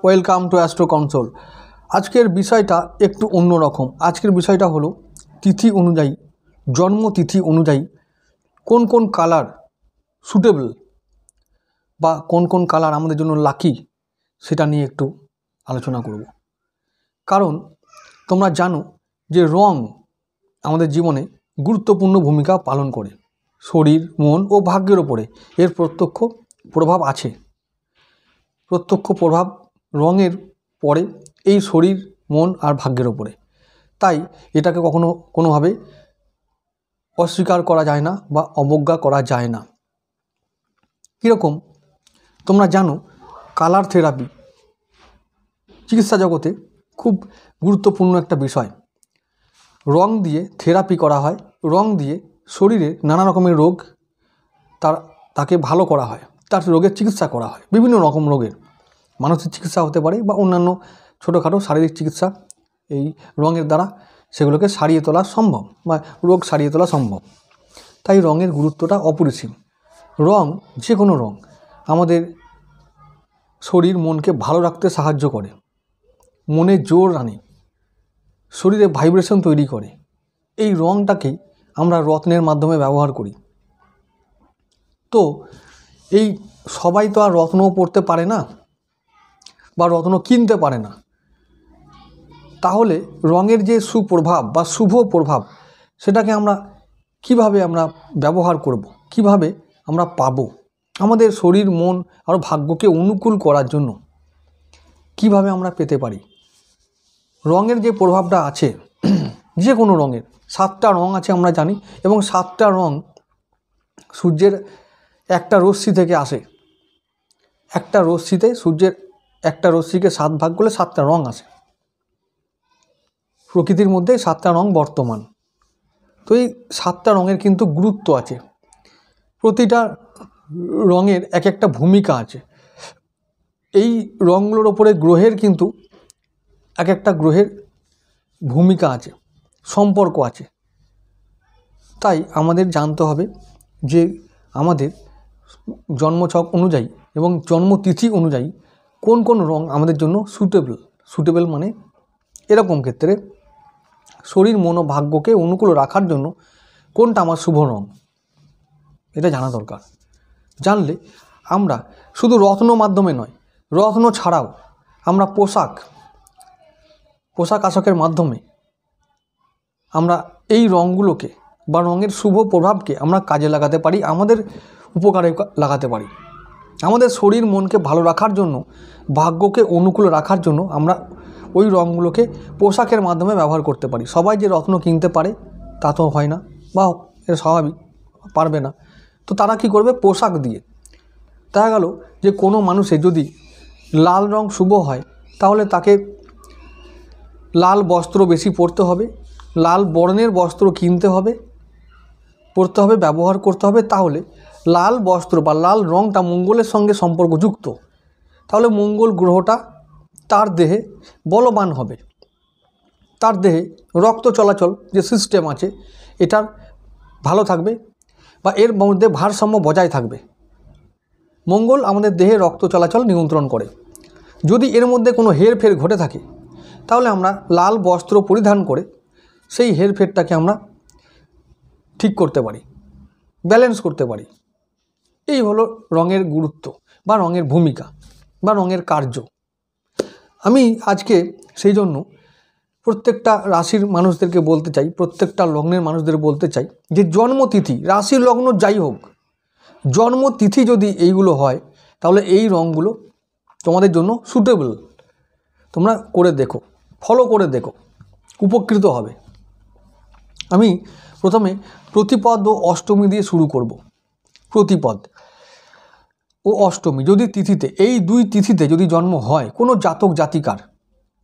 Welcome to astro console. আজকের বিষয়টা একটু অন্যরকম। আজকের বিষয়টা হলো তিথি অনুযায়ী, জন্মতিথি অনুযায়ী কোন কোন কালার সুটেবল বা কোন কোন কালার আমাদের জন্য লাকি, সেটা নিয়ে একটু আলোচনা করব। কারণ তোমরা জানো যে রং আমাদের জীবনে গুরুত্বপূর্ণ ভূমিকা পালন করে। শরীর, মন ও ভাগ্যের ওপরে এর প্রত্যক্ষ প্রভাব আছে। প্রত্যক্ষ প্রভাব রঙের পড়ে এই শরীর, মন আর ভাগ্যের ওপরে। তাই এটাকে কখনো কোনোভাবে অস্বীকার করা যায় না বা অবজ্ঞা করা যায় না। কীরকম তোমরা জানো, কালার থেরাপি চিকিৎসা জগতে খুব গুরুত্বপূর্ণ একটা বিষয়। রং দিয়ে থেরাপি করা হয়, রং দিয়ে শরীরে নানা রকমের রোগ তাকে ভালো করা হয়, তার রোগের চিকিৎসা করা হয়। বিভিন্ন রকম রোগের মানসিক চিকিৎসা হতে পারে বা অন্যান্য ছোটোখাটো শারীরিক চিকিৎসা এই রঙের দ্বারা সেগুলোকে সারিয়ে তোলা সম্ভব বা রোগ সারিয়ে তোলা সম্ভব। তাই রঙের গুরুত্বটা অপরিসীম। রং, যে কোনো রং আমাদের শরীর মনকে ভালো রাখতে সাহায্য করে, মনে জোর আনে, শরীরে ভাইব্রেশন তৈরি করে। এই রঙটাকেই আমরা রত্নের মাধ্যমে ব্যবহার করি। তো এই সবাই তো আর রত্নও পড়তে পারে না বা রত্ন কিনতে পারে না। তাহলে রঙের যে সুপ্রভাব বা শুভ প্রভাব, সেটাকে আমরা কিভাবে ব্যবহার করব, কিভাবে আমরা পাবো, আমাদের শরীর, মন আর ভাগ্যকে অনুকূল করার জন্য কিভাবে আমরা পেতে পারি। রঙের যে প্রভাবটা আছে, যে কোনো রঙের 7টা রং আছে আমরা জানি, এবং 7টা রং সূর্যের একটা রশ্মি থেকে আসে। একটা রশ্মিতে, সূর্যের একটা রশ্মিকে 7 ভাগ করলে 7টা রং আসে। প্রকৃতির মধ্যে 7টা রং বর্তমান। তো এই 7টা রঙের কিন্তু গুরুত্ব আছে। প্রতিটা রঙের এক একটা ভূমিকা আছে। এই রঙগুলোর ওপরে গ্রহের কিন্তু এক একটা গ্রহের ভূমিকা আছে, সম্পর্ক আছে। তাই আমাদের জানতে হবে যে আমাদের জন্মছক অনুযায়ী এবং জন্মতিথি অনুযায়ী কোন কোন রং আমাদের জন্য সুটেবল মানে এরকম ক্ষেত্রে শরীর, মন ও ভাগ্যকে অনুকূল রাখার জন্য কোনটা আমার শুভ রং, এটা জানা দরকার। জানলে আমরা শুধু রত্ন মাধ্যমে নয়, রত্ন ছাড়াও আমরা পোশাক আশাকের মাধ্যমে আমরা এই রঙগুলোকে বা রঙের শুভ প্রভাবকে আমরা কাজে লাগাতে পারি, আমাদের উপকারে লাগাতে পারি। আমাদের শরীর, মনকে ভালো রাখার জন্য, ভাগ্যকে অনুকূল রাখার জন্য আমরা ওই রঙগুলোকে পোশাকের মাধ্যমে ব্যবহার করতে পারি। সবাই যে রত্ন কিনতে পারে তা তো হয় না, বা এটা স্বাভাবিক, পারবে না। তো তারা কি করবে? পোশাক দিয়ে। দেখা গেল যে কোনো মানুষের যদি লাল রং শুভ হয়, তাহলে তাকে লাল বস্ত্র বেশি পরতে হবে, লাল বর্ণের বস্ত্র কিনতে হবে, পরতে হবে, ব্যবহার করতে হবে। তাহলে লাল বস্ত্র বা লাল রঙটা মঙ্গলের সঙ্গে সম্পর্কযুক্ত। তাহলে মঙ্গল গ্রহটা তার দেহে বলবান হবে, তার দেহে রক্ত চলাচল যে সিস্টেম আছে এটার ভালো থাকবে বা এর মধ্যে ভারসাম্য বজায় থাকবে। মঙ্গল আমাদের দেহে রক্ত চলাচল নিয়ন্ত্রণ করে। যদি এর মধ্যে কোনো হেরফের ঘটে থাকে, তাহলে আমরা লাল বস্ত্র পরিধান করে সেই হেরফেরটাকে আমরা ঠিক করতে পারি, ব্যালেন্স করতে পারি। এই হলো রঙের গুরুত্ব বা রঙের ভূমিকা বা রঙের কার্য। আমি আজকে সেই জন্য প্রত্যেকটা রাশির মানুষদেরকে বলতে চাই, প্রত্যেকটা লগ্নের মানুষদের বলতে চাই যে জন্মতিথি, রাশি লগ্ন যাই হোক, জন্মতিথি যদি এইগুলো হয়, তাহলে এই রঙগুলো তোমাদের জন্য সুটেবল। তোমরা করে দেখো, ফলো করে দেখো, উপকৃত হবে। আমি প্রথমে প্রতিপদ ও অষ্টমী দিয়ে শুরু করব। প্রতিপদ ও অষ্টমী যদি তিথিতে, এই দুই তিথিতে যদি জন্ম হয় কোনো জাতক জাতিকার,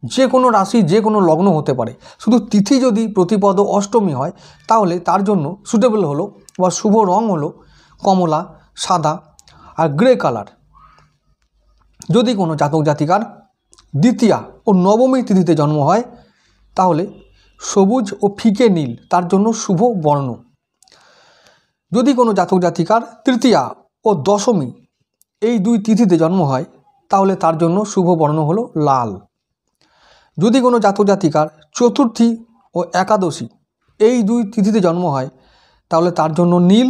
যে কোনো রাশি যে কোনো লগ্ন হতে পারে, শুধু তিথি যদি প্রতিপদ অষ্টমী হয় তাহলে তার জন্য সুটেবল হলো বা শুভ রং হলো কমলা, সাদা আর গ্রে কালার। যদি কোনো জাতক জাতিকার দ্বিতীয়া ও নবমী তিথিতে জন্ম হয় তাহলে সবুজ ও ফিকে নীল তার জন্য শুভ বর্ণ। যদি কোনো জাতক জাতিকার তৃতীয়া ও দশমী এই দুই তিথিতে জন্ম হয় তাহলে তার জন্য শুভ বর্ণ হলো লাল। যদি কোনো জাতক জাতিকার চতুর্থী ও একাদশী এই দুই তিথিতে জন্ম হয় তাহলে তার জন্য নীল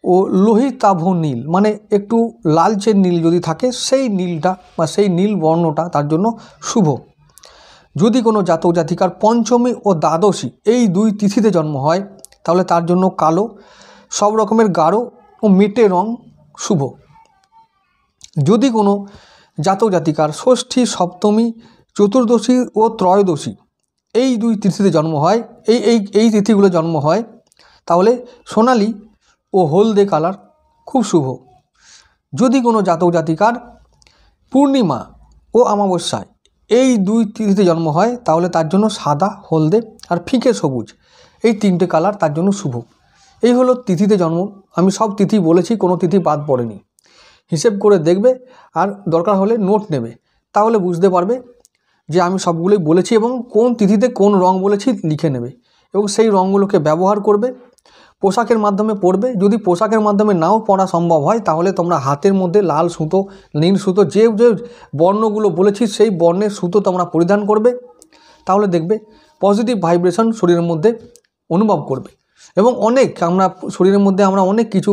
ও লোহিতাভ নীল, মানে একটু লালচে নীল যদি থাকে সেই নীলটা বা সেই নীল বর্ণটা তার জন্য শুভ। যদি কোনো জাতক জাতিকার পঞ্চমী ও দ্বাদশী এই দুই তিথিতে জন্ম হয় তাহলে তার জন্য কালো, সব রকমের গাঢ় ও মেটে রং শুভ। যদি কোনো জাতক জাতিকার ষষ্ঠী, সপ্তমী, চতুর্দশী ও ত্রয়োদশী এই দুই তিথিতে জন্ম হয়, এই তিথিগুলো জন্ম হয় তাহলে সোনালি ও হলদে কালার খুব শুভ। যদি কোনো জাতক জাতিকার পূর্ণিমা ও অমাবস্যায় এই দুই তিথিতে জন্ম হয় তাহলে তার জন্য সাদা, হলদে আর ফিকে সবুজ এই তিনটে কালার তার জন্য শুভ। এই হলো তিথিতে জন্ম। আমি সব তিথি বলেছি, কোনো তিথি বাদ পড়েনি। হিসেব করে দেখবে আর দরকার হলে নোট নেবে, তাহলে বুঝতে পারবে যে আমি সবগুলোই বলেছি এবং কোন তিথিতে কোন রং বলেছি লিখে নেবে এবং সেই রঙগুলোকে ব্যবহার করবে, পোশাকের মাধ্যমে পরবে। যদি পোশাকের মাধ্যমে নাও পরা সম্ভব হয় তাহলে তোমরা হাতের মধ্যে লাল সুতো, নীল সুতো, যে যে বর্ণগুলো বলেছি সেই বর্ণের সুতো তোমরা পরিধান করবে, তাহলে দেখবে পজিটিভ ভাইব্রেশন শরীরের মধ্যে অনুভব করবে। এবং অনেক আমরা শরীরের মধ্যে আমরা অনেক কিছু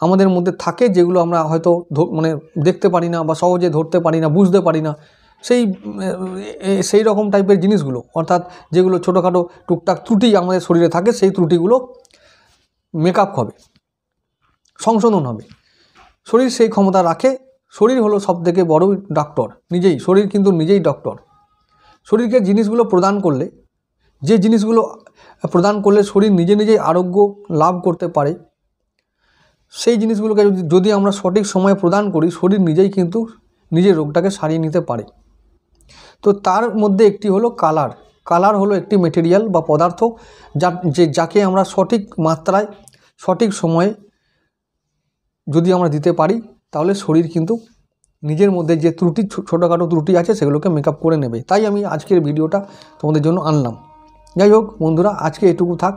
আমাদের মধ্যে থাকে যেগুলো আমরা হয়তো মানে দেখতে পারি না বা সহজে ধরতে পারি না, বুঝতে পারি না, সেই রকম টাইপের জিনিসগুলো, অর্থাৎ যেগুলো ছোটোখাটো টুকটাক ত্রুটি আমাদের শরীরে থাকে সেই ত্রুটিগুলো মেকআপ হবে, সংশোধন হবে। শরীর সেই ক্ষমতা রাখে। শরীর হলো সবথেকে বড় ডক্টর, নিজেই শরীর কিন্তু নিজেই ডক্টর। শরীরকে জিনিসগুলো প্রদান করলে, যে জিনিসগুলো প্রদান করলে শরীর নিজে নিজেই আরোগ্য লাভ করতে পারে, সেই জিনিসগুলোকে যদি আমরা সঠিক সময়ে প্রদান করি শরীর নিজেই কিন্তু নিজের রোগটাকে সারিয়ে নিতে পারে। তো তার মধ্যে একটি হলো কালার। কালার হলো একটি মেটেরিয়াল বা পদার্থ যাকে আমরা সঠিক মাত্রায় সঠিক সময়ে যদি আমরা দিতে পারি তাহলে শরীর কিন্তু নিজের মধ্যে যে ত্রুটি, ছোটোখাটো ত্রুটি আছে সেগুলোকে মেকআপ করে নেবে। তাই আমি আজকের ভিডিওটা তোমাদের জন্য আনলাম। যাই হোক বন্ধুরা, আজকে এটুকু থাক।